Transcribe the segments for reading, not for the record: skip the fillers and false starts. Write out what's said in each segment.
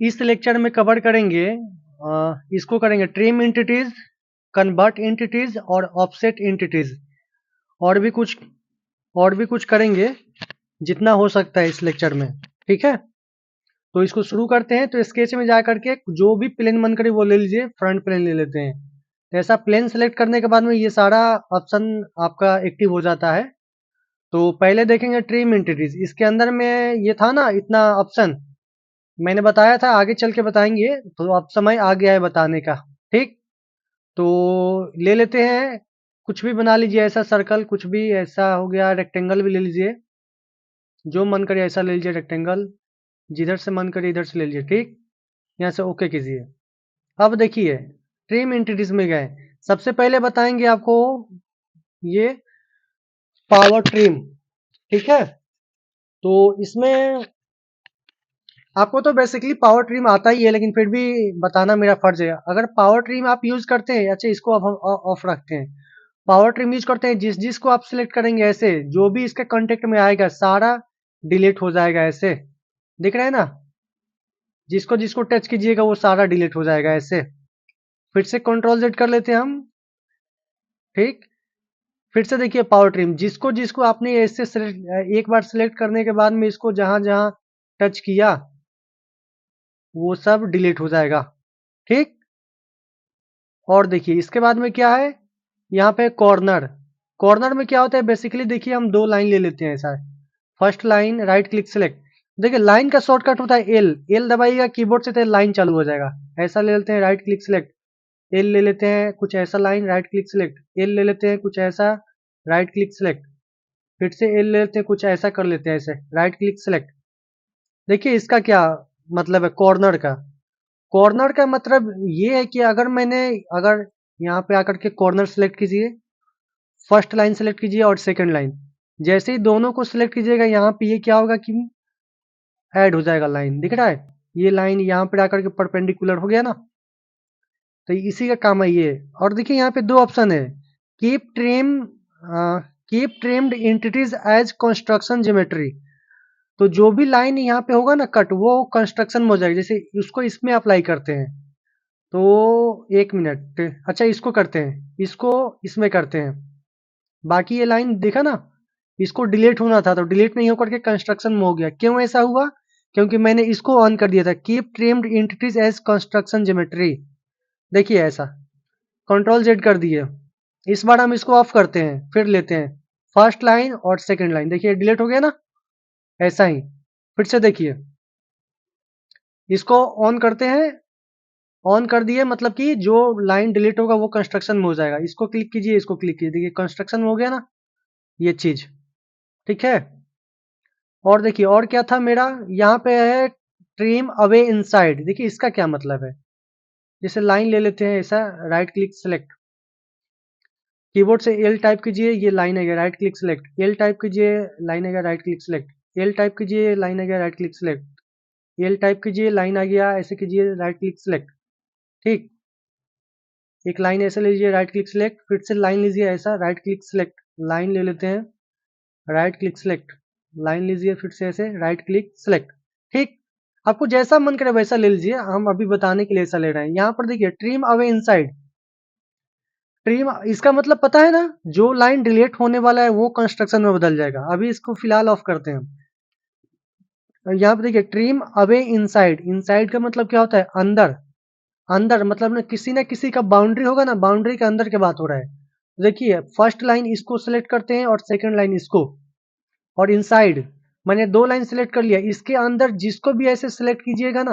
इस लेक्चर में कवर करेंगे इसको करेंगे ट्रिम एंटिटीज, कन्वर्ट एंटिटीज और ऑफसेट एंटिटीज। और भी कुछ और भी कुछ करेंगे जितना हो सकता है इस लेक्चर में। ठीक है, तो इसको शुरू करते हैं। तो स्केच में जा करके जो भी प्लेन मन करे वो ले लीजिए, फ्रंट प्लेन ले लेते हैं। तो ऐसा प्लेन सेलेक्ट करने के बाद में ये सारा ऑप्शन आपका एक्टिव हो जाता है। तो पहले देखेंगे ट्रिम एंटिटीज। इसके अंदर में ये था ना इतना ऑप्शन, मैंने बताया था आगे चल के बताएंगे, तो अब समय आ गया है बताने का। ठीक, तो ले लेते हैं, कुछ भी बना लीजिए ऐसा सर्कल, कुछ भी ऐसा हो गया, रेक्टेंगल भी ले लीजिए, जो मन करे ऐसा ले लीजिए रेक्टेंगल, जिधर से मन करे इधर से ले लीजिए। ठीक, यहाँ से ओके कीजिए। अब देखिए ट्रिम एंटिटीज में गए, सबसे पहले बताएंगे आपको ये पावर ट्रिम। ठीक है, तो इसमें आपको तो बेसिकली पावर ट्रिम आता ही है, लेकिन फिर भी बताना मेरा फर्ज है। अगर पावर ट्रिम आप यूज करते हैं, अच्छा इसको अब हम ऑफ रखते हैं, पावर ट्रिम यूज करते हैं, जिस जिसको आप सिलेक्ट करेंगे ऐसे जो भी इसके कांटेक्ट में आएगा सारा डिलीट हो जाएगा। ऐसे दिख रहा है ना, जिसको जिसको टच कीजिएगा वो सारा डिलीट हो जाएगा ऐसे। फिर से कंट्रोल जेड कर लेते हैं हम। ठीक, फिर से देखिए पावर ट्रिम, जिसको जिसको आपने ऐसे एक बार सिलेक्ट करने के बाद में इसको जहां जहां टच किया वो सब डिलीट हो जाएगा। ठीक, और देखिए इसके बाद में क्या है, यहाँ पे कॉर्नर। कॉर्नर में क्या होता है बेसिकली, देखिए हम दो लाइन ले लेते हैं ऐसा। First line right click select, देखिए लाइन का शॉर्टकट होता है एल, एल दबाइएगा कीबोर्ड से तो लाइन चालू हो जाएगा। ऐसा ले लेते हैं राइट क्लिक सेलेक्ट, एल ले लेते हैं कुछ ऐसा line, right click select, L ले लेते हैं कुछ ऐसा, राइट क्लिक सेलेक्ट, फिर से एल ले लेते हैं कुछ ऐसा कर लेते हैं ऐसे, राइट क्लिक सेलेक्ट। देखिए इसका क्या मतलब है कॉर्नर का। कॉर्नर का मतलब ये है कि अगर यहाँ पे आकर के कॉर्नर सेलेक्ट कीजिए, फर्स्ट लाइन सेलेक्ट कीजिए और सेकंड लाइन, जैसे ही दोनों को सिलेक्ट कीजिएगा यहाँ पे ये क्या होगा कि ऐड हो जाएगा लाइन। दिख रहा है, ये लाइन यहाँ पे आकर के परपेंडिकुलर हो गया ना, तो इसी का काम है ये। और देखिए यहाँ पे दो ऑप्शन है, keep trim, keep trimmed entities as construction geometry. तो जो भी लाइन यहाँ पे होगा ना कट, वो कंस्ट्रक्शन में हो जाएगा। जैसे उसको इसमें अप्लाई करते हैं, तो एक मिनट, अच्छा इसको करते हैं, इसको इसमें करते हैं, बाकी ये लाइन देखा ना, इसको डिलीट होना था तो डिलीट नहीं होकर के कंस्ट्रक्शन में हो गया। क्यों ऐसा हुआ, क्योंकि मैंने इसको ऑन कर दिया था, keep trimmed entities as construction geometry. देखिए ऐसा कंट्रोल जेड कर दिए। इस बार हम इसको ऑफ करते हैं, फिर लेते हैं फर्स्ट लाइन और सेकंड लाइन, देखिए डिलीट हो गया ना, ऐसा ही। फिर से देखिए इसको ऑन करते हैं, ऑन कर दिए मतलब कि जो लाइन डिलीट होगा वो कंस्ट्रक्शन में हो जाएगा। इसको क्लिक कीजिए, इसको क्लिक कीजिए, देखिए कंस्ट्रक्शन में हो गया ना ये चीज। ठीक है, और देखिए और क्या था मेरा, यहाँ पे है ट्रिम अवे इनसाइड। देखिए इसका क्या मतलब है, जैसे लाइन ले लेते हैं ऐसा, राइट क्लिक सेलेक्ट, कीबोर्ड से एल टाइप कीजिए, ये लाइन आएगा, right click select, L type कीजिए, लाइन आएगा, right click select, L type कीजिए, लाइन आ गया, right click select, L type कीजिए, लाइन आ गया, ऐसे कीजिए, राइट क्लिक सेलेक्ट। ठीक, एक लाइन ऐसे लीजिए, राइट क्लिक सेलेक्ट, फिर से लाइन लीजिए ऐसा, राइट क्लिक सेलेक्ट, लाइन ले लेते हैं, राइट क्लिक सेलेक्ट, लाइन लीजिए फिर से ऐसे, राइट क्लिक सेलेक्ट। ठीक, आपको जैसा मन करे वैसा ले लीजिए, हम अभी बताने के लिए ऐसा ले रहे हैं। यहाँ पर देखिए ट्रिम अवे इनसाइड, ट्रिम इसका मतलब पता है ना, जो लाइन डिलीट होने वाला है वो कंस्ट्रक्शन में बदल जाएगा। अभी इसको फिलहाल ऑफ करते हैं। यहाँ पे देखिए ट्रिम अवे इनसाइड, इनसाइड का मतलब क्या होता है अंदर, अंदर मतलब ना किसी का बाउंड्री होगा ना, बाउंड्री के अंदर की बात हो रहा है। देखिए फर्स्ट लाइन इसको सिलेक्ट करते हैं और सेकंड लाइन इसको, और इनसाइड मैंने दो लाइन सिलेक्ट कर लिया, इसके अंदर जिसको भी ऐसे सिलेक्ट कीजिएगा ना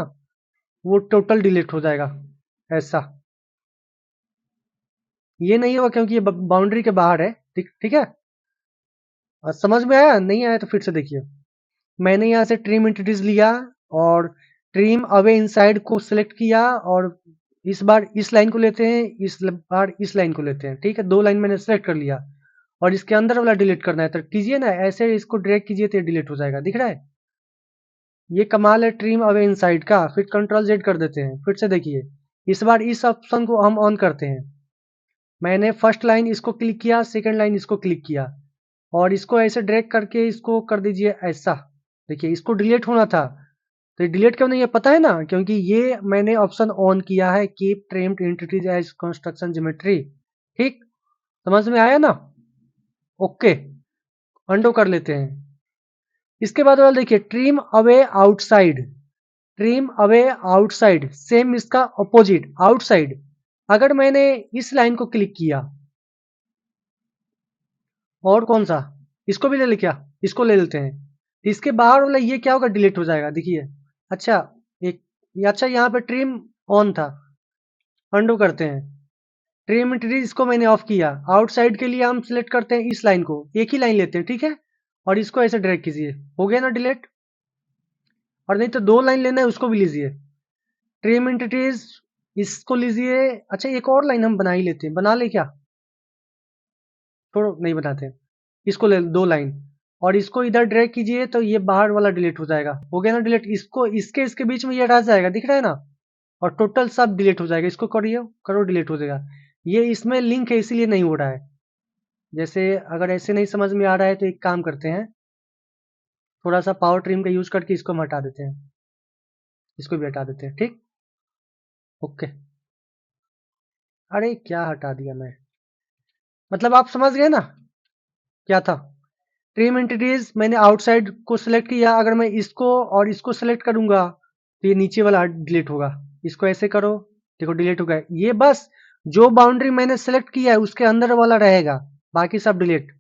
वो टोटल डिलीट हो जाएगा ऐसा। ये नहीं होगा क्योंकि ये बाउंड्री के बाहर है। ठीक, ठीक है, समझ में आया, नहीं आया तो फिर से देखिए। मैंने यहाँ से ट्रिम एंटिटीज लिया और ट्रिम अवे इनसाइड को सिलेक्ट किया, और इस बार इस लाइन को लेते हैं, इस बार इस लाइन को लेते हैं। ठीक है, दो लाइन मैंने सिलेक्ट कर लिया और इसके अंदर वाला डिलीट करना है तो कीजिए ना, ऐसे इसको ड्रैग कीजिए तो डिलीट हो जाएगा। दिख रहा है, ये कमाल है ट्रिम अवे इनसाइड का। फिर कंट्रोल जेड कर देते हैं, फिर से देखिए इस बार इस ऑप्शन को हम ऑन करते हैं। मैंने फर्स्ट लाइन इसको क्लिक किया, सेकंड लाइन इसको क्लिक किया, और इसको ऐसे ड्रैग करके इसको कर दीजिए ऐसा। देखिए इसको डिलीट होना था, तो ये डिलीट क्यों नहीं है पता है ना, क्योंकि ये मैंने ऑप्शन ऑन किया है, keep trimmed entities as construction geometry. ठीक, समझ में आया ना? ओके, अंडो कर लेते हैं। इसके बाद वाला देखिए, trim away outside. Trim away outside, same इसका ऑपोजिट आउटसाइड। अगर मैंने इस लाइन को क्लिक किया, और कौन सा, इसको भी ले ले क्या, इसको ले लेते हैं, इसके बाहर वाला ये क्या होगा, डिलीट हो जाएगा। देखिए, अच्छा एक, अच्छा यहाँ पे ट्रिम ऑन था, अंडो करते हैं। ट्रिम इंटीरियर इसको मैंने ऑफ किया। आउटसाइड के लिए हम सिलेक्ट करते हैं इस लाइन को, एक ही लाइन लेते हैं, ठीक है, और इसको ऐसे ड्रैग कीजिए, हो गया ना डिलीट। और नहीं तो 2 लाइन लेना है, उसको भी लीजिए, ट्रिम इंटीरियर्स इसको लीजिए। अच्छा एक और लाइन हम बना ही लेते हैं, बना ले क्या, छोड़ो नहीं बनाते, इसको ले 2 लाइन, और इसको इधर ड्रैग कीजिए तो ये बाहर वाला डिलीट हो जाएगा, हो गया ना डिलीट। इसको इसके इसके बीच में ये रह जाएगा, दिख रहा है ना, और टोटल सब डिलीट हो जाएगा। इसको करिए, करो डिलीट हो जाएगा। ये इसमें लिंक है इसीलिए नहीं हो रहा है। जैसे अगर ऐसे नहीं समझ में आ रहा है तो एक काम करते हैं, थोड़ा सा पावर ट्रिम का यूज करके इसको हम हटा देते हैं, इसको भी हटा देते हैं, ठीक, ओके। अरे क्या हटा दिया मैं, मतलब आप समझ गए ना क्या था। ट्रिम एंटिटीज मैंने आउटसाइड को सिलेक्ट किया, अगर मैं इसको और इसको सिलेक्ट करूंगा तो ये नीचे वाला डिलीट होगा। इसको ऐसे करो, देखो डिलीट हो गया। ये बस जो बाउंड्री मैंने सेलेक्ट किया है उसके अंदर वाला रहेगा, बाकी सब डिलीट।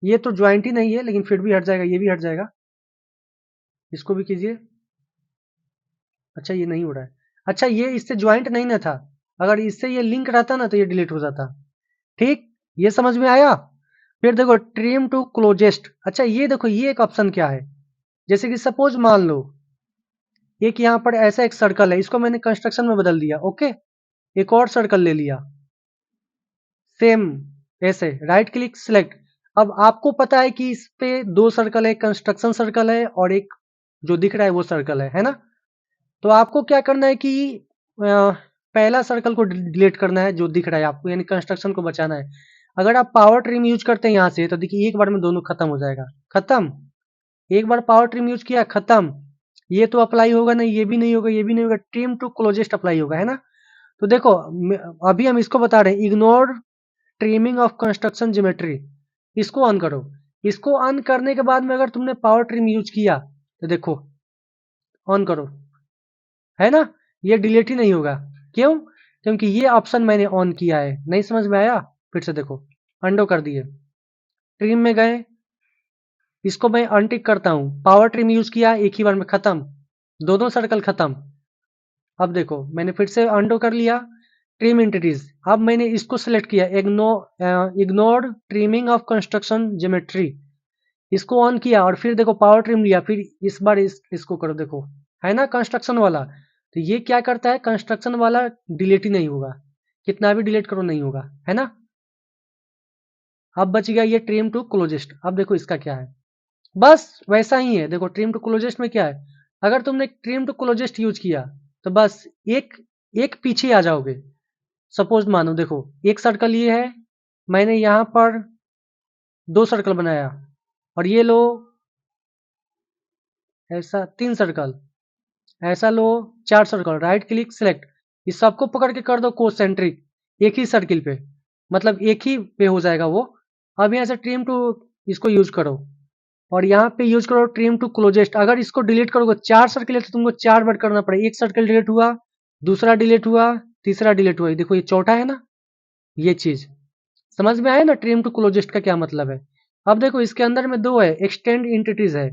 ये तो ज्वाइंट ही नहीं है लेकिन फिर भी हट जाएगा, ये भी हट जाएगा। इसको भी कीजिए। अच्छा ये नहीं हो रहा है, अच्छा ये इससे ज्वाइंट नहीं ना था, अगर इससे ये लिंक रहता ना तो ये डिलीट हो जाता। ठीक, ये समझ में आया। फिर देखो ट्रिम टू क्लोजेस्ट। अच्छा ये देखो, ये एक ऑप्शन क्या है, जैसे कि सपोज मान लो एक यहाँ पर ऐसा एक सर्कल है, इसको मैंने कंस्ट्रक्शन में बदल दिया, ओके। एक और सर्कल ले लिया सेम ऐसे, राइट क्लिक सिलेक्ट। अब आपको पता है कि इस पे 2 सर्कल है, कंस्ट्रक्शन सर्कल है और एक जो दिख रहा है वो सर्कल है ना। तो आपको क्या करना है कि पहला सर्कल को डिलीट करना है जो दिख रहा है आपको, यानी कंस्ट्रक्शन को बचाना है। अगर आप पावर ट्रिम यूज करते हैं यहाँ से तो देखिए एक बार में दोनों खत्म हो जाएगा, खत्म। एक बार पावर ट्रिम यूज किया, खत्म। ये तो अप्लाई होगा नहीं, ये भी नहीं होगा, ये भी नहीं होगा, ट्रिम टू क्लोजेस्ट अप्लाई होगा, है ना। तो देखो अभी हम इसको बता रहे हैं, ignore trimming of construction geometry, इसको ऑन करो। इसको ऑन करने के बाद में अगर तुमने पावर ट्रिम यूज किया तो देखो, ऑन करो, है ना, ये डिलीट ही नहीं होगा। क्यों, क्योंकि ये ऑप्शन मैंने ऑन किया है। नहीं समझ में आया, फिर से देखो, अंडो कर दिए, ट्रिम में गए, इसको मैं अनटिक करता हूं, पावर ट्रिम यूज किया, एक ही बार में खत्म, दोनों सर्कल खत्म। अब देखो मैंने फिर से अंडो कर लिया, ट्रिम एंटिटीज। अब मैंने इसको सिलेक्ट किया, ignore trimming of construction geometry, इसको ऑन किया और फिर देखो पावर ट्रिम लिया, फिर इस बार इसको करो, देखो है ना कंस्ट्रक्शन वाला। तो ये क्या करता है, कंस्ट्रक्शन वाला डिलीट ही नहीं होगा, कितना भी डिलीट करो नहीं होगा, है ना। अब बच गया ये ट्रिम टू क्लोजेस्ट। अब देखो इसका क्या है, बस वैसा ही है। देखो ट्रिम टू क्लोजेस्ट में क्या है, अगर तुमने ट्रिम टू क्लोजेस्ट यूज किया तो बस एक एक पीछे आ जाओगे। सपोज मानो देखो एक सर्कल ये है, मैंने यहां पर 2 सर्कल बनाया, और ये लो ऐसा 3 सर्कल, ऐसा लो 4 सर्कल, राइट क्लिक सिलेक्ट, इस सबको पकड़ के कर दो कोसेंट्रिक, एक ही सर्किल पे, मतलब एक ही पे हो जाएगा वो। अब यहाँ से ट्रिम टू इसको यूज करो, और यहाँ पे यूज करो ट्रिम टू क्लोजेस्ट। अगर इसको डिलीट करोगे 4 सर्किल है तो तुमको 4 बार करना पड़ेगा। एक सर्किल डिलीट हुआ, दूसरा डिलीट हुआ, तीसरा डिलीट हुआ, देखो ये चौथा है ना। ये चीज समझ में आया ना, ट्रिम टू क्लोजेस्ट का क्या मतलब है। अब देखो इसके अंदर में 2 है, एक्सटेंड इंटिटीज है।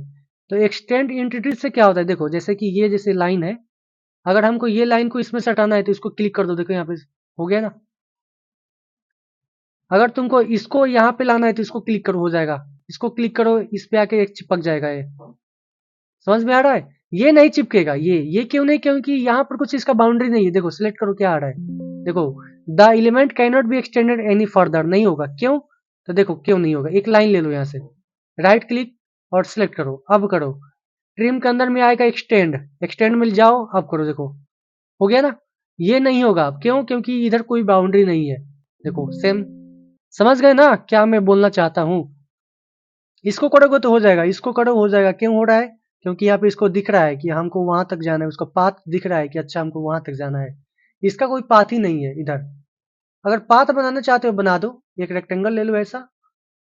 तो एक्सटेंड इंटिटीज से क्या होता है, देखो जैसे कि ये जैसे लाइन है, अगर हमको ये लाइन को इसमें से हटाना है तो इसको क्लिक कर दो, देखो यहाँ पे हो गया ना। अगर तुमको इसको यहाँ पे लाना है तो इसको क्लिक करो, हो जाएगा। इसको क्लिक करो, इस पे आके एक चिपक जाएगा ये, समझ में आ रहा है। ये नहीं चिपकेगा, ये क्यों नहीं, क्योंकि यहाँ पर कुछ इसका बाउंड्री नहीं है। देखो सिलेक्ट करो क्या आ रहा है, देखो the element cannot be extended any further, नहीं होगा। क्यों, तो देखो क्यों नहीं होगा, एक लाइन ले लो यहाँ से, राइट क्लिक और सिलेक्ट करो, अब करो। ट्रिम के अंदर में आएगा एक्सटेंड, एक्सटेंड में जाओ, अब करो, देखो हो गया ना। ये नहीं होगा, क्यों, क्योंकि इधर कोई बाउंड्री नहीं है। देखो सेम, समझ गए ना क्या मैं बोलना चाहता हूँ। इसको करोगे तो हो जाएगा, इसको करो हो जाएगा, क्यों हो रहा है, क्योंकि यहाँ पे इसको दिख रहा है कि हमको वहां तक जाना है, उसका पाथ दिख रहा है कि अच्छा हमको वहां तक जाना है। इसका कोई पाथ ही नहीं है इधर। अगर पाथ बनाना चाहते हो बना दो, एक रेक्टेंगल ले लो ऐसा।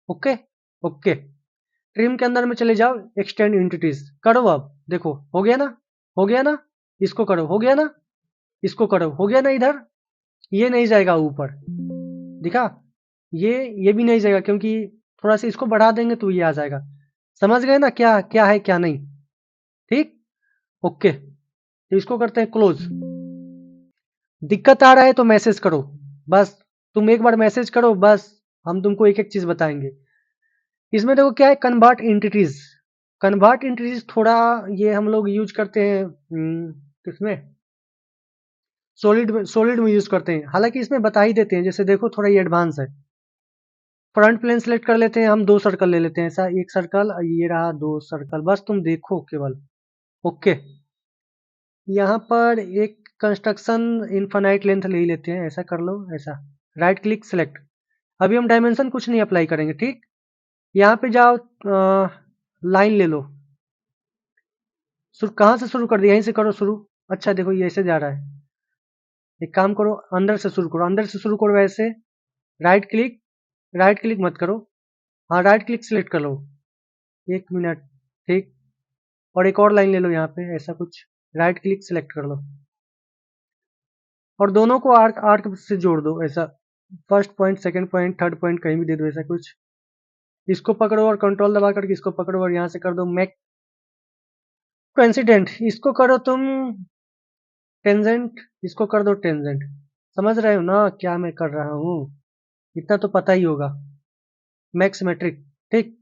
ओके ओके, ट्रिम के अंदर में चले जाओ, एक्सटेंड एंटिटीज करो। अब देखो हो गया ना, हो गया ना, इसको करो, हो गया ना, इसको करो, हो गया ना। इधर ये नहीं जाएगा ऊपर, दिखा, ये भी नहीं जाएगा, क्योंकि थोड़ा सा इसको बढ़ा देंगे तो ये आ जाएगा। समझ गए ना क्या क्या है क्या नहीं? ठीक, ओके। तो इसको करते हैं क्लोज। दिक्कत आ रहा है तो मैसेज करो, बस तुम एक बार मैसेज करो, बस हम तुमको एक एक चीज बताएंगे। इसमें देखो क्या है, कन्वर्ट एंटिटीज। कन्वर्ट एंटिटीज थोड़ा ये हम लोग यूज करते हैं किसमें, सोलिड में यूज करते हैं। हालांकि इसमें बता ही देते हैं, जैसे देखो थोड़ा ये एडवांस है। फ्रंट प्लेन सेलेक्ट कर लेते हैं हम, 2 सर्कल ले लेते हैं ऐसा, एक सर्कल ये रहा, 2 सर्कल, बस तुम देखो केवल। ओके, यहाँ पर एक कंस्ट्रक्शन इनफाइनाइट लेंथ ले ही लेते हैं, ऐसा कर लो, ऐसा राइट क्लिक सेलेक्ट। अभी हम डायमेंशन कुछ नहीं अप्लाई करेंगे, ठीक। यहाँ पे जाओ, लाइन ले लो। कहाँ से शुरू कर दिया, यहीं से करो शुरू। अच्छा देखो ये ऐसे जा रहा है, एक काम करो अंदर से शुरू करो, अंदर से शुरू करो ऐसे। राइट क्लिक मत करो, हाँ राइट क्लिक सेलेक्ट कर लो। 1 मिनट, ठीक। और एक और लाइन ले लो यहाँ पे ऐसा कुछ, राइट क्लिक सेलेक्ट कर लो और दोनों को आर्क आर्क से जोड़ दो ऐसा। First point, second point, third point कहीं भी दे दो ऐसा कुछ। इसको पकड़ो और कंट्रोल दबा करके इसको पकड़ो और यहाँ से कर दो मैक कोइंसिडेंट। इसको करो तुम टेंजेंट, इसको कर दो टेंजेंट। समझ रहे हो ना क्या मैं कर रहा हूँ? इतना तो पता ही होगा। मैक्स मेट्रिक, ठीक।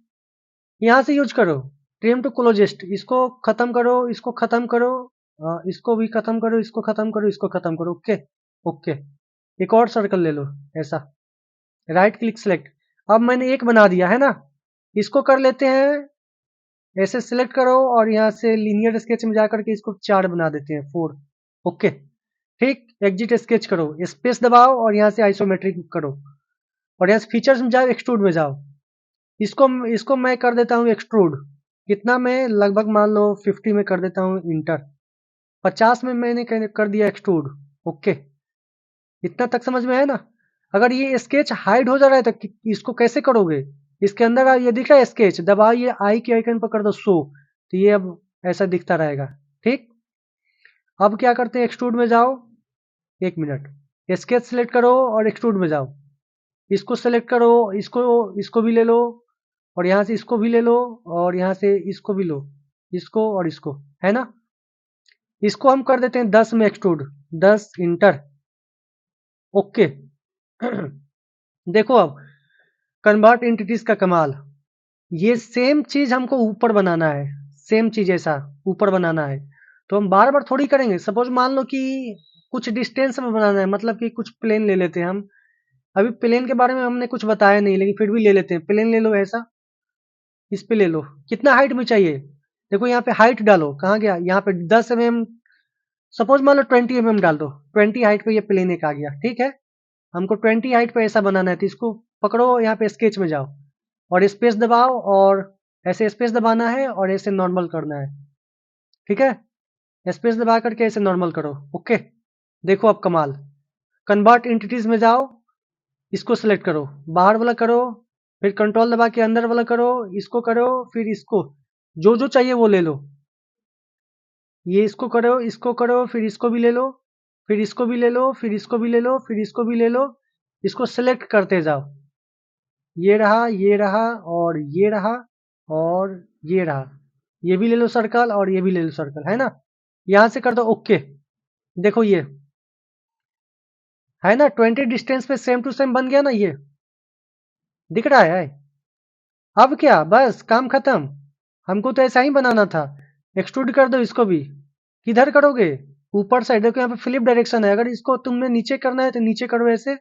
यहाँ से यूज करो ट्रिम टू क्लोजेस्ट। इसको खत्म करो, इसको खत्म करो, इसको भी खत्म करो, इसको खत्म करो, इसको खत्म करो। ओके ओके, एक और सर्कल ले लो ऐसा, राइट क्लिक सेलेक्ट। अब मैंने एक बना दिया है ना, इसको कर लेते हैं ऐसे, सिलेक्ट करो और यहाँ से लीनियर स्केच में जाकर के इसको 4 बना देते हैं, 4। ओके, ठीक। एग्जिट स्केच करो, स्पेस दबाओ और यहाँ से आइसोमेट्रिक करो और यहाँ से फीचर्स में जाओ, एक्सट्रूड में जाओ। इसको इसको मैं कर देता हूँ एक्सट्रूड। कितना में, लगभग मान लो 50 में कर देता हूँ इंटर, 50 में मैंने कर दिया एक्सट्रूड। ओके, इतना तक समझ में है ना? अगर ये स्केच हाइड हो जा रहा है तो इसको कैसे करोगे? इसके अंदर ये दिख रहा है स्केच, दबाओ ये आई के आइकन पर कर दो शो, तो ये अब ऐसा दिखता रहेगा, ठीक। अब क्या करते हैं, एक्सट्रूड में जाओ, 1 मिनट, स्केच सेलेक्ट करो और एक्सट्रूड में जाओ। इसको सेलेक्ट करो, इसको इसको भी ले लो और यहाँ से इसको भी ले लो और यहाँ से इसको भी लो, इसको और इसको, है ना। इसको हम कर देते हैं 10 में एक्सट्रूड, 10 इंटर। ओके देखो अब कन्वर्ट एंटिटीज का कमाल। ये सेम चीज हमको ऊपर बनाना है, सेम चीज ऐसा ऊपर बनाना है, तो हम बार बार थोड़ी करेंगे। सपोज मान लो कि कुछ डिस्टेंस में बनाना है, मतलब कि कुछ प्लेन ले लेते हैं हम। अभी प्लेन के बारे में हमने कुछ बताया नहीं, लेकिन फिर भी ले लेते हैं। प्लेन ले लो ऐसा, इस पे ले लो, कितना हाइट में चाहिए। देखो यहाँ पे हाइट डालो, कहाँ गया, यहाँ पे 10 mm, सपोज मान लो 20 mm डाल दो। 20 हाइट पे ये प्लेन एक आ गया, ठीक है। हमको 20 हाइट पे ऐसा बनाना है, तो इसको पकड़ो, यहाँ पे स्केच में जाओ और स्पेस दबाओ और ऐसे स्पेस दबाना है और ऐसे नॉर्मल करना है, ठीक है। स्पेस दबा करके ऐसे नॉर्मल करो। ओके, देखो अब कमाल। कन्वर्ट एंटिटीज में जाओ, इसको सेलेक्ट करो, बाहर वाला करो, फिर कंट्रोल दबा के अंदर वाला करो, इसको करो, फिर इसको, जो जो चाहिए वो ले लो। ये इसको करो, फिर इसको भी ले लो, फिर इसको भी ले लो, फिर इसको भी ले लो, फिर इसको भी ले लो। इसको सेलेक्ट करते जाओ, ये रहा, ये रहा और ये रहा और ये रहा। ये भी ले लो सर्कल और ये भी ले लो सर्कल, है ना। यहां से कर दो ओके। देखो ये है ना, 20 डिस्टेंस पे सेम टू सेम बन गया ना, ये दिख रहा है। अब क्या, बस काम खत्म। हमको तो ऐसा ही बनाना था। एक्सट्रूड कर दो इसको भी। किधर करोगे, ऊपर साइड। देखो यहाँ पे फ्लिप डायरेक्शन है, अगर इसको तुमने नीचे करना है तो नीचे करो ऐसे,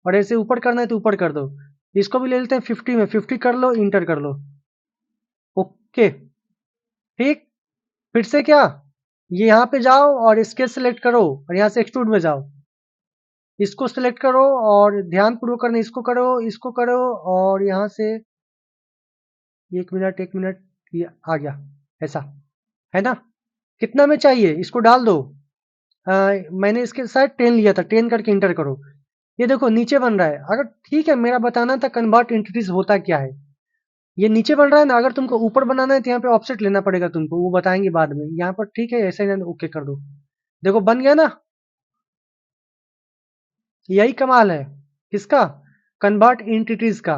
और ऐसे ऊपर करना है तो ऊपर कर दो। इसको भी ले लेते हैं 50 में, 50 कर लो, इंटर कर लो। ओके, ठीक। फिर से क्या, ये यहाँ पे जाओ और स्केच सेलेक्ट करो और यहाँ से एक्सट्रूड में जाओ। इसको सेलेक्ट करो और ध्यान पूर्वक करना, इसको करो, इसको करो और यहाँ से 1 मिनट, 1 मिनट, ये आ गया ऐसा। है ना। कितना में चाहिए इसको डाल दो। मैंने इसके साथ 10 लिया था, 10 करके इंटर करो। ये देखो नीचे बन रहा है। अगर ठीक है, मेरा बताना था कन्वर्ट एंटिटीज होता क्या है। ये नीचे बन रहा है ना, अगर तुमको ऊपर बनाना है तो यहाँ पे ऑफसेट लेना पड़ेगा तुमको, वो बताएंगे बाद में। यहाँ पर ठीक है, ऐसे ही ओके कर दो। देखो बन गया ना। यही कमाल है किसका, कन्वर्ट एंटिटीज का।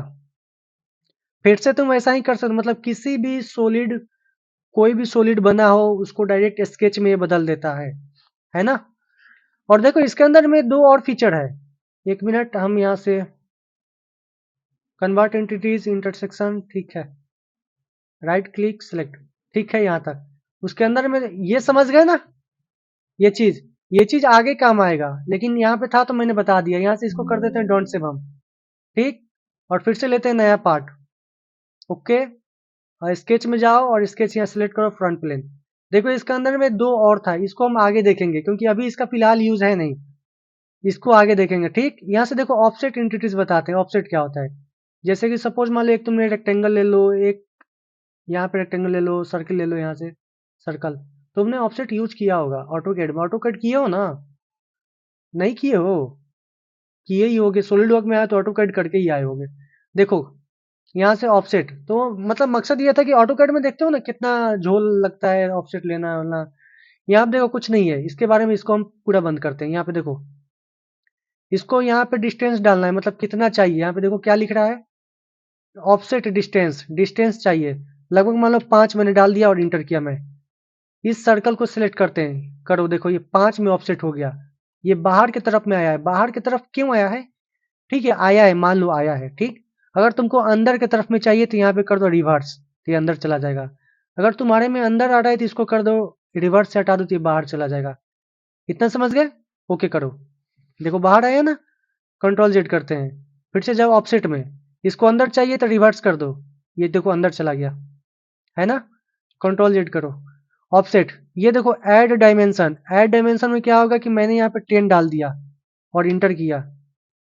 फिर से तुम ऐसा ही कर सकते हो, मतलब किसी भी सॉलिड, कोई भी सॉलिड बना हो उसको डायरेक्ट स्केच में ये बदल देता है ना। और देखो इसके अंदर में दो और फीचर है। एक मिनट, हम यहाँ से कन्वर्ट एंटिटीज इंटरसेक्शन, ठीक है, राइट क्लिक सेलेक्ट, ठीक है यहाँ तक। उसके अंदर में ये समझ गए ना, ये चीज, ये चीज आगे काम आएगा, लेकिन यहाँ पे था तो मैंने बता दिया। यहाँ से इसको कर देते हैं डोंट सेव हम, ठीक। और फिर से लेते हैं नया पार्ट, ओके। और स्केच में जाओ और स्केच यहाँ सिलेक्ट करो, फ्रंट प्लेन। देखो इसके अंदर में दो और था, इसको हम आगे देखेंगे क्योंकि अभी इसका फिलहाल यूज है नहीं, इसको आगे देखेंगे, ठीक। यहाँ से देखो ऑफसेट एंटिटीज बताते हैं, ऑफसेट क्या होता है। जैसे कि सपोज मान लो एक तुमने रेक्टेंगल ले लो, एक यहाँ पे रेक्टेंगल ले लो, सर्किल ले लो, यहाँ से सर्कल। तुमने ऑफसेट यूज किया होगा ऑटोकैड में, ऑटोकैड किए हो ना, नहीं किए हो, किए ही होगे। सॉलिड वर्क में आया तो ऑटोकैड करके ही आए होगे। देखो यहाँ से ऑफसेट, तो मतलब मकसद ये था कि ऑटोकैड में देखते हो ना कितना झोल लगता है ऑफसेट लेना वाला। यहाँ पे देखो कुछ नहीं है इसके बारे में, इसको हम पूरा बंद करते हैं। यहाँ पे देखो, इसको यहाँ पे डिस्टेंस डालना है, मतलब कितना चाहिए। यहाँ पे देखो क्या लिख रहा है, ऑफसेट डिस्टेंस, डिस्टेंस चाहिए लगभग मान लो 5 मैंने डाल दिया और इंटर किया मैं। इस सर्कल को सिलेक्ट करते हैं, करो, देखो ये 5 में ऑफसेट हो गया। ये बाहर की तरफ में आया है। बाहर की तरफ क्यों आया है, ठीक है, आया है, मान लो आया है, ठीक। अगर तुमको अंदर की तरफ में चाहिए तो यहाँ पे कर दो रिवर्स, तो ये अंदर चला जाएगा। अगर तुम्हारे में अंदर आ रहा है तो इसको कर दो रिवर्स से हटा दो, तो ये बाहर चला जाएगा। इतना समझ गए, ओके करो। देखो बाहर आया ना, कंट्रोल जेड करते हैं, फिर से जाओ ऑफसेट में, इसको अंदर चाहिए तो रिवर्स कर दो, ये देखो अंदर चला गया, है ना। कंट्रोल जेड करो, ऑफसेट, ये देखो ऐड डायमेंशन। ऐड डायमेंशन में क्या होगा कि मैंने यहाँ पे 10 डाल दिया और इंटर किया,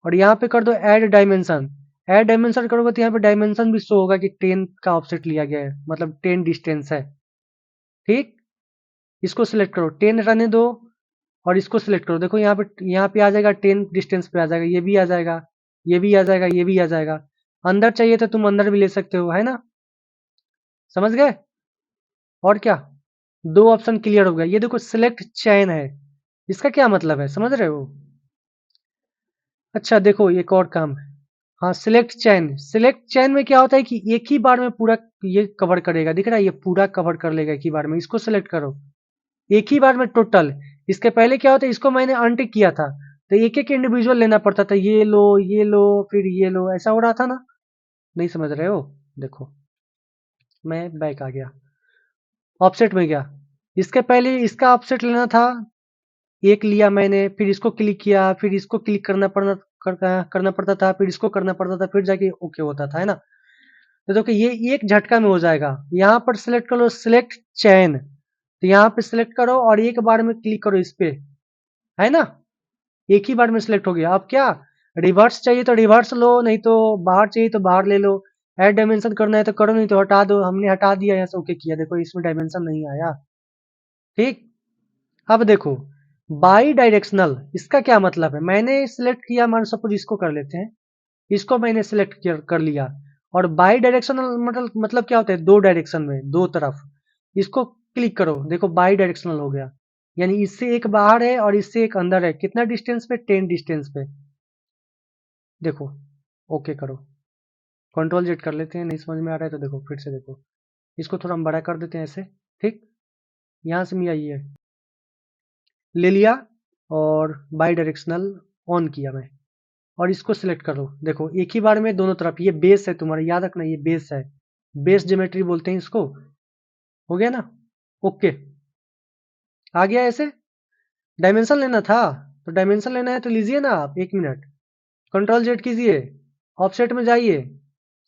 और यहाँ पे कर दो ऐड डायमेंशन। ऐड डायमेंशन करोगे तो यहाँ पे डायमेंशन भी शो होगा कि 10 का ऑफसेट लिया गया है, मतलब 10 डिस्टेंस है, ठीक। इसको सिलेक्ट करो, 10 रहने दो, और इसको सिलेक्ट करो। देखो यहाँ पे आ जाएगा 10 डिस्टेंस पे आ जाएगा, ये भी आ जाएगा, ये भी आ जाएगा, ये भी आ जाएगा। अंदर चाहिए तो तुम अंदर भी ले सकते हो, है ना, समझ गए। और क्या, दो ऑप्शन क्लियर हो गया। ये देखो सिलेक्ट चैन है, इसका क्या मतलब है समझ रहे हो। अच्छा देखो एक और काम है, हाँ सिलेक्ट चैन। सिलेक्ट चैन में क्या होता है कि एक ही बार में पूरा ये कवर करेगा, दिख रहा है, ये पूरा कवर कर लेगा एक ही बार में। इसको सिलेक्ट करो, एक ही बार में टोटल। इसके पहले क्या होता है, इसको मैंने अनटिक किया था तो एक एक इंडिविजुअल लेना पड़ता था, ये लो फिर ये लो, ऐसा हो रहा था ना। नहीं समझ रहे हो, देखो मैं बैक आ गया, ऑफसेट में गया। इसके पहले इसका ऑफसेट लेना था, एक लिया मैंने, फिर इसको क्लिक किया, फिर इसको क्लिक करना पड़ता था, फिर इसको करना पड़ता था, फिर जाके ओके होता था, है ना। तो देखो ये एक झटका में हो जाएगा। यहाँ पर सिलेक्ट करो सिलेक्ट चैन, तो यहाँ पे सिलेक्ट करो और एक बार में क्लिक करो इस पे, है ना, एक ही बार में सिलेक्ट हो गया। अब क्या, रिवर्स चाहिए तो रिवर्स लो, नहीं तो बाहर चाहिए तो बाहर ले लो। ऐड डायमेंशन करना है तो करो, नहीं तो हटा दो। हमने हटा दिया, यहाँ से ओके किया, देखो इसमें डायमेंशन नहीं आया, ठीक। अब देखो बाई डायरेक्शनल, इसका क्या मतलब है। मैंने सिलेक्ट किया, मान सपोज इसको कर लेते हैं, इसको मैंने सिलेक्ट कर लिया। और बाई डायरेक्शनल मतलब क्या होता है, दो डायरेक्शन में, दो तरफ। इसको क्लिक करो, देखो बाई डायरेक्शनल हो गया, यानी इससे एक बाहर है और इससे एक अंदर है। कितना डिस्टेंस पे, 10 डिस्टेंस पे। देखो ओके करो, कंट्रोल जेड कर लेते हैं, नहीं समझ में आ रहा है तो देखो फिर से देखो। इसको थोड़ा हम बड़ा कर देते हैं ऐसे, ठीक। यहाँ से मैं आइए, ले लिया और बाई डायरेक्शनल ऑन किया मैं, और इसको सिलेक्ट करो। देखो एक ही बार में दोनों तरफ, ये बेस है तुम्हारा, याद रखना ये बेस है, बेस ज्योमेट्री बोलते हैं इसको। हो गया ना, ओके, आ गया ऐसे। डायमेंशन लेना था तो डायमेंशन लेना है तो लीजिए ना आप, एक मिनट, कंट्रोल जेड कीजिए, ऑफसेट में जाइए,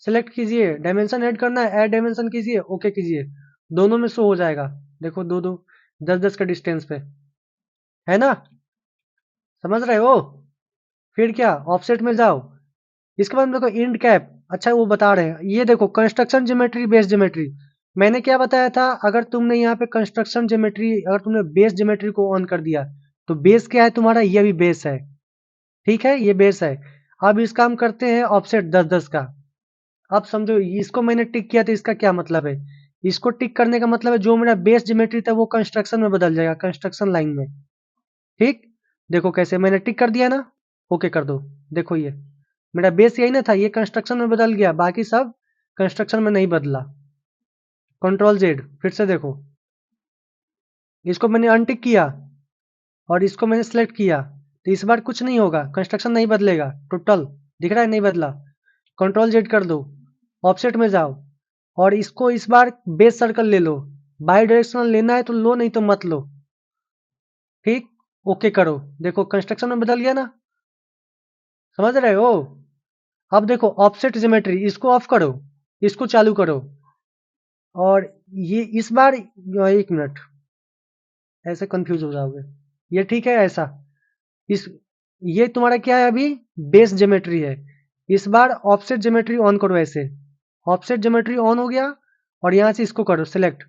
सेलेक्ट कीजिए, डायमेंशन ऐड करना है, ऐड डायमेंशन कीजिए, ओके कीजिए, दोनों में शो हो जाएगा। देखो दो दो 10-10 का डिस्टेंस पे, है ना, समझ रहे हो। फिर क्या, ऑफसेट में जाओ, इसके बाद देखो इंड कैप। अच्छा वो बता रहे हैं, ये देखो कंस्ट्रक्शन ज्योमेट्री, बेस ज्योमेट्री, मैंने क्या बताया था, अगर तुमने यहाँ पे कंस्ट्रक्शन ज्योमेट्री, अगर तुमने बेस ज्योमेट्री को ऑन कर दिया तो बेस क्या है तुम्हारा, ये भी बेस है, ठीक है, ये बेस है। अब इसका हम करते हैं ऑफसेट 10-10 का। अब समझो इसको मैंने टिक किया तो इसका क्या मतलब है, इसको टिक करने का मतलब है जो मेरा बेस ज्योमेट्री था वो कंस्ट्रक्शन में बदल जाएगा, कंस्ट्रक्शन लाइन में। ठीक, देखो कैसे मैंने टिक कर दिया ना, ओके कर दो। देखो ये मेरा बेस यही ना था, ये कंस्ट्रक्शन में बदल गया, बाकी सब कंस्ट्रक्शन में नहीं बदला। कंट्रोल जेड, फिर से देखो, इसको मैंने अनटिक किया और इसको मैंने सेलेक्ट किया, तो इस बार कुछ नहीं होगा, कंस्ट्रक्शन नहीं बदलेगा, टोटल दिख रहा है नहीं बदला। कंट्रोल जेड कर दो, ऑफसेट में जाओ और इसको इस बार बेस सर्कल ले लो, बाई डायरेक्शनल लेना है तो लो, नहीं तो मत लो। ठीक, ओके करो, देखो कंस्ट्रक्शन में बदल गया ना, समझ रहे हो। अब देखो ऑफसेट ज्योमेट्री, इसको ऑफ करो, इसको चालू करो, और ये इस बार, एक मिनट, ऐसे कंफ्यूज हो जाओगे, ये ठीक है ऐसा, इस, ये तुम्हारा क्या है अभी, बेस ज्योमेट्री है। इस बार ऑफसेट ज्योमेट्री ऑन करो, ऐसे ऑफसेट ज्योमेट्री ऑन हो गया और यहां से इसको करो सिलेक्ट।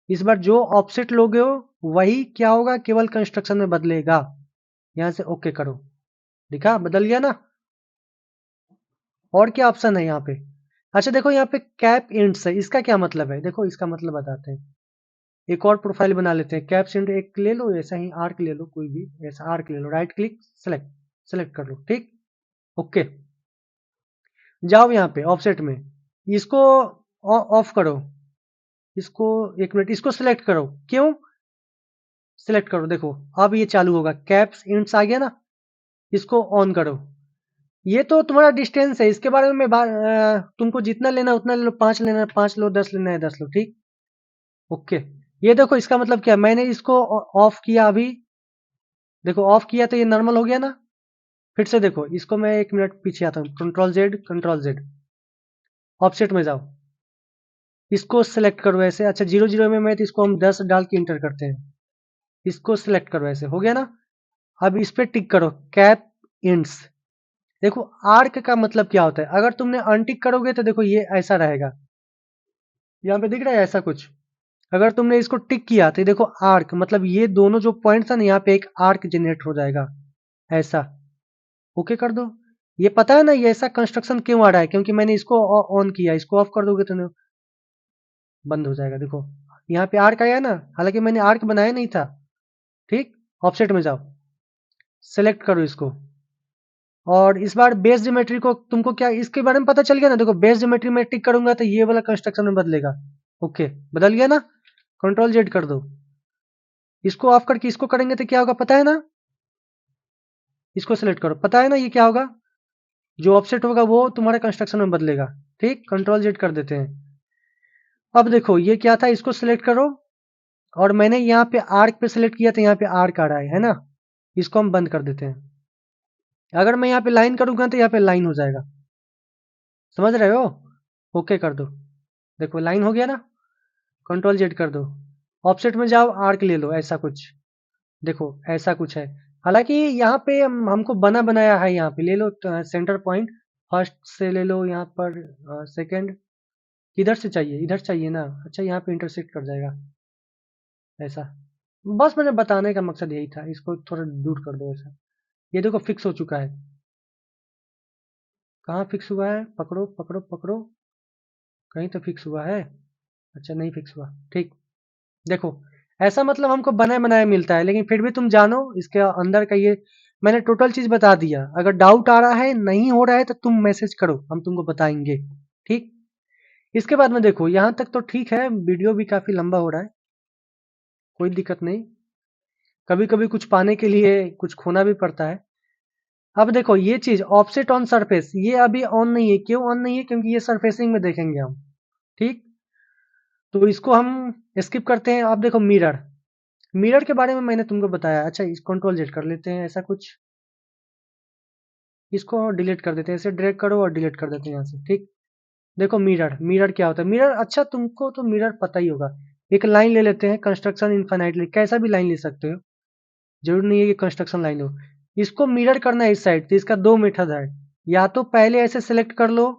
इस बार जो ऑफसेट लोगे हो वही क्या होगा, केवल कंस्ट्रक्शन में बदलेगा। यहां से ओके करो, दिखा बदल गया ना। और क्या ऑप्शन है यहाँ पे, अच्छा देखो यहाँ पे कैप इंड्स है, इसका क्या मतलब है, देखो इसका मतलब बताते हैं। एक और प्रोफाइल बना लेते हैं, कैप्स इंड एक ले लो, ऐसा ही आर्क ले लो, कोई भी ऐसा आर्क ले लो, राइट क्लिक सेलेक्ट, सेलेक्ट कर लो, ठीक, ओके। जाओ यहाँ पे ऑफसेट में, इसको ऑफ करो, इसको एक मिनट, इसको सिलेक्ट करो, क्यों सिलेक्ट करो, देखो अब ये चालू होगा, कैप्स इंड्स आ गया ना, इसको ऑन करो। ये तो तुम्हारा डिस्टेंस है, इसके बारे में तुमको जितना लेना उतना ले लो, 5 लेना है 5 लो, 10 लेना है 10 लो, ठीक, ओके। ये देखो इसका मतलब क्या है, मैंने इसको ऑफ किया अभी, देखो ऑफ किया तो ये नॉर्मल हो गया ना। फिर से देखो इसको, मैं एक मिनट पीछे आता हूँ, control Z, control Z, offset में जाओ, इसको सेलेक्ट करो ऐसे, अच्छा 0 0 में मैं तो इसको हम 10 डाल के इंटर करते हैं, इसको सेलेक्ट करो ऐसे, हो गया ना। अब इस पे टिक करो, कैप इंड्स। देखो आर्क का मतलब क्या होता है, अगर तुमने अनटिक करोगे तो देखो ये ऐसा रहेगा, यहाँ पे दिख रहा है ऐसा कुछ। अगर तुमने इसको टिक किया तो देखो आर्क, मतलब ये दोनों जो पॉइंट था ना, यहाँ पे एक आर्क जनरेट हो जाएगा ऐसा, ओके कर दो। ये पता है ना ये ऐसा कंस्ट्रक्शन क्यों आ रहा है, क्योंकि मैंने इसको ऑन किया, इसको ऑफ कर दोगे तो बंद हो जाएगा। देखो यहाँ पे आर्क आया ना, हालांकि मैंने आर्क बनाया नहीं था। ठीक, ऑफसेट में जाओ, सेलेक्ट करो इसको, और इस बार बेस ज्योमेट्री को तुमको क्या इसके बारे में पता चल गया ना, देखो बेस ज्योमेट्री में टिक करूंगा तो ये वाला कंस्ट्रक्शन में बदलेगा, ओके बदल गया ना। कंट्रोल जेड कर दो, इसको ऑफ करके इसको करेंगे तो क्या होगा पता है ना, इसको सेलेक्ट करो, पता है ना ये क्या होगा, जो ऑफसेट होगा वो तुम्हारे कंस्ट्रक्शन में बदलेगा। ठीक, कंट्रोल जेड कर देते हैं। अब देखो ये क्या था, इसको सिलेक्ट करो, और मैंने यहाँ पे आर्क पे सिलेक्ट किया तो यहाँ पे आर्क आ रहा है ना, इसको हम बंद कर देते हैं। अगर मैं यहाँ पे लाइन करूंगा तो यहाँ पे लाइन हो जाएगा, समझ रहे हो, ओके कर दो, देखो लाइन हो गया ना। कंट्रोल जेड कर दो, ऑफसेट में जाओ, आर्क ले लो ऐसा कुछ, देखो ऐसा कुछ है। हालांकि यहाँ पे हमको बना बनाया है, यहाँ पे ले लो सेंटर पॉइंट, फर्स्ट से ले लो यहाँ पर, सेकंड किधर से चाहिए, इधर चाहिए ना, अच्छा यहाँ पे इंटरसेक्ट कर जाएगा ऐसा। बस मुझे बताने का मकसद यही था, इसको थोड़ा दूर कर दो ऐसा। ये देखो फिक्स हो चुका है, कहाँ फिक्स हुआ है, पकड़ो पकड़ो पकड़ो, कहीं तो फिक्स हुआ है, अच्छा नहीं फिक्स हुआ, ठीक। देखो ऐसा मतलब हमको बनाया बनाया मिलता है, लेकिन फिर भी तुम जानो इसके अंदर का ये, मैंने टोटल चीज बता दिया। अगर डाउट आ रहा है, नहीं हो रहा है, तो तुम मैसेज करो, हम तुमको बताएंगे, ठीक। इसके बाद में देखो यहाँ तक तो ठीक है, वीडियो भी काफी लंबा हो रहा है, कोई दिक्कत नहीं, कभी कभी कुछ पाने के लिए कुछ खोना भी पड़ता है। अब देखो ये चीज ऑफसेट ऑन सरफेस, ये अभी ऑन नहीं है, क्यों ऑन नहीं है, क्योंकि ये सरफेसिंग में देखेंगे हम, ठीक। तो इसको हम स्किप करते हैं। अब देखो मिरर, मिरर के बारे में मैंने तुमको बताया, अच्छा इस कंट्रोल जेड कर लेते हैं ऐसा कुछ, इसको डिलीट कर देते हैं, ऐसे ड्रैग करो और डिलीट कर देते हैं यहाँ से, ठीक। देखो मिरर, मिरर क्या होता है, मिरर अच्छा तुमको तो मिरर पता ही होगा। एक लाइन ले लेते हैं, कंस्ट्रक्शन इनफाइनाइटली, कैसा भी लाइन ले सकते हो, जरूरी नहीं है कि कंस्ट्रक्शन लाइन हो। इसको मिरर करना है इस साइड, तो इसका दो मेथड है, या तो पहले ऐसे सेलेक्ट कर लो,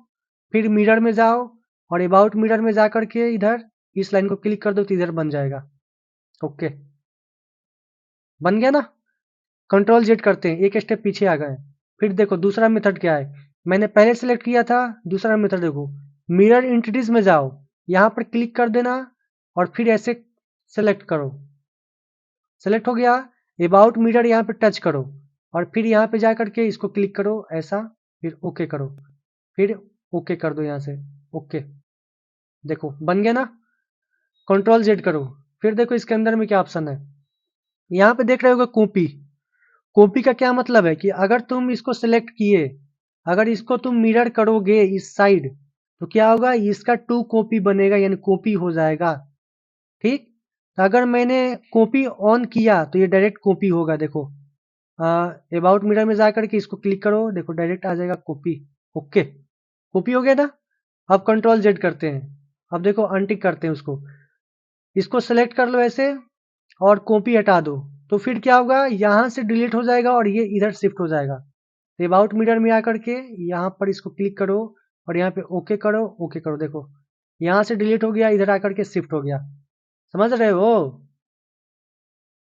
फिर मिरर में जाओ और अबाउट मिरर में जा करके इधर इस लाइन को क्लिक कर दो तो इधर बन जाएगा। ओके, बन गया ना। कंट्रोल जेड करते हैं, एक स्टेप पीछे आ गए। फिर देखो दूसरा मेथड क्या है, मैंने पहले सेलेक्ट किया था। दूसरा मेथड देखो, मिरर एंटिटीज में जाओ, यहां पर क्लिक कर देना और फिर ऐसे सेलेक्ट करो। सेलेक्ट हो गया, अबाउट मिरर यहाँ पे टच करो और फिर यहाँ पे जा करके इसको क्लिक करो ऐसा, फिर ओके करो, फिर ओके कर दो यहाँ से। ओके, देखो बन गया ना। कंट्रोल जेड करो, फिर देखो इसके अंदर में क्या ऑप्शन है, यहाँ पे देख रहे होगे कॉपी। कॉपी का क्या मतलब है कि अगर तुम इसको सिलेक्ट किए, अगर इसको तुम मिरर करोगे इस साइड, तो क्या होगा, इसका 2 कॉपी बनेगा, यानी कॉपी हो जाएगा। ठीक, तो अगर मैंने कॉपी ऑन किया तो ये डायरेक्ट कॉपी होगा। देखो अबाउट मिरर में जाकर के इसको क्लिक करो, देखो डायरेक्ट आ जाएगा कॉपी। ओके, कॉपी हो गया ना। अब कंट्रोल जेड करते हैं, अब देखो अनटिक करते हैं उसको, इसको सेलेक्ट कर लो ऐसे और कॉपी हटा दो, तो फिर क्या होगा, यहाँ से डिलीट हो जाएगा और ये इधर शिफ्ट हो जाएगा। तो अबाउट मिरर में आकर के यहाँ पर इसको क्लिक करो और यहाँ पे ओके करो, ओके करो, देखो यहाँ से डिलीट हो गया, इधर आकर के शिफ्ट हो गया। समझ रहे हो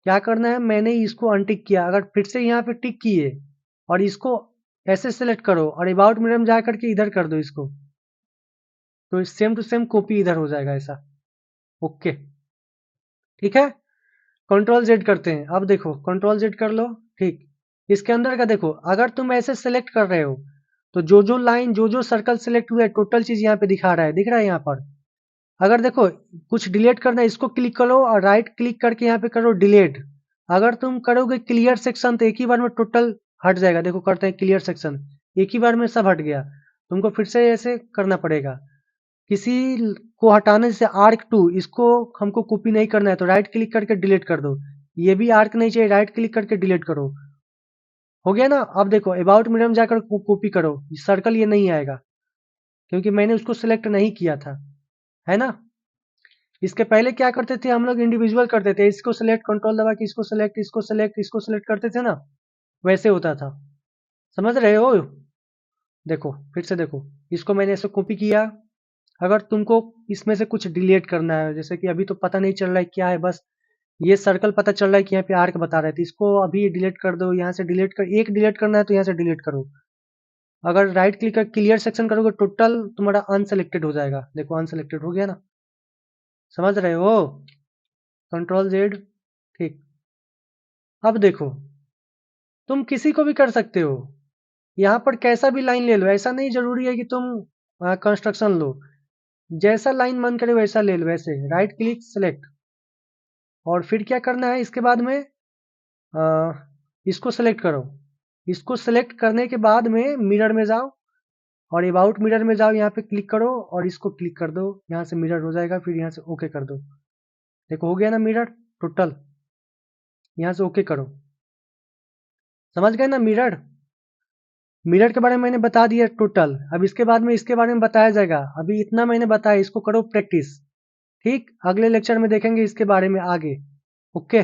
क्या करना है, मैंने इसको अनटिक किया, अगर फिर से यहाँ पे टिक किए और इसको ऐसे सेलेक्ट करो और अबाउट मिरर में जाकर के इधर कर दो इसको, तो सेम टू सेम कॉपी इधर हो जाएगा ऐसा। ओके, ठीक है। कंट्रोल जेड करते हैं, अब देखो कंट्रोल जेड कर लो। ठीक, इसके अंदर का देखो, अगर तुम ऐसे सेलेक्ट कर रहे हो तो जो जो लाइन, जो जो सर्कल सेलेक्ट हुआ है, टोटल चीज यहाँ पे दिखा रहा है, दिख रहा है यहाँ पर। अगर देखो कुछ डिलीट करना है, इसको क्लिक करो और राइट क्लिक करके यहाँ पे करो डिलीट। अगर तुम करोगे क्लियर सेक्शन तो एक ही बार में टोटल हट जाएगा। देखो करते हैं क्लियर सेक्शन, एक ही बार में सब हट गया। तुमको फिर से ऐसे करना पड़ेगा। किसी को हटाने से आर्क टू, इसको हमको कॉपी नहीं करना है तो राइट क्लिक करके डिलीट कर दो। ये भी आर्क नहीं चाहिए, राइट क्लिक करके डिलीट करो। हो गया ना। अब देखो अबाउट मिरर में जाकर कॉपी करो, सर्कल ये नहीं आएगा क्योंकि मैंने उसको सिलेक्ट नहीं किया था, है ना। इसके पहले क्या करते थे हम लोग, इंडिविजुअल करते थे, इसको सिलेक्ट, कंट्रोल दबा के इसको सिलेक्ट, इसको सिलेक्ट, इसको सिलेक्ट करते थे ना, वैसे होता था। समझ रहे हो। देखो फिर से देखो, इसको मैंने ऐसे कॉपी किया। अगर तुमको इसमें से कुछ डिलीट करना है, जैसे कि अभी तो पता नहीं चल रहा है क्या है, बस ये सर्कल पता चल रहा है कि यहाँ पे आर्क बता रहे थे, इसको अभी डिलीट कर दो। यहाँ से डिलीट कर, एक डिलीट करना है तो यहाँ से डिलीट करो। अगर राइट क्लिक कर क्लियर सेक्शन करोगे, टोटल तुम्हारा अनसेलेक्टेड हो जाएगा। देखो अनसेलेक्टेड हो गया ना। समझ रहे हो। Control Z. ठीक, अब देखो तुम किसी को भी कर सकते हो, यहाँ पर कैसा भी लाइन ले लो, ऐसा नहीं जरूरी है कि तुम कंस्ट्रक्शन लो, जैसा लाइन मन करे वैसा ले लो। ऐसे राइट क्लिक सेलेक्ट और फिर क्या करना है, इसके बाद में इसको सेलेक्ट करो। इसको सेलेक्ट करने के बाद में मिरर में जाओ और अबाउट मिरर में जाओ, यहाँ पे क्लिक करो और इसको क्लिक कर दो, यहाँ से मिरर हो जाएगा। फिर यहाँ से ओके कर दो, देखो हो गया ना मिरर टोटल। यहाँ से ओके करो, समझ गए ना मिरर। मिरर के बारे में मैंने बता दिया टोटल। अब इसके बाद में इसके बारे में बताया जाएगा, अभी इतना मैंने बताया, इसको करो प्रैक्टिस। ठीक, अगले लेक्चर में देखेंगे इसके बारे में आगे। ओके।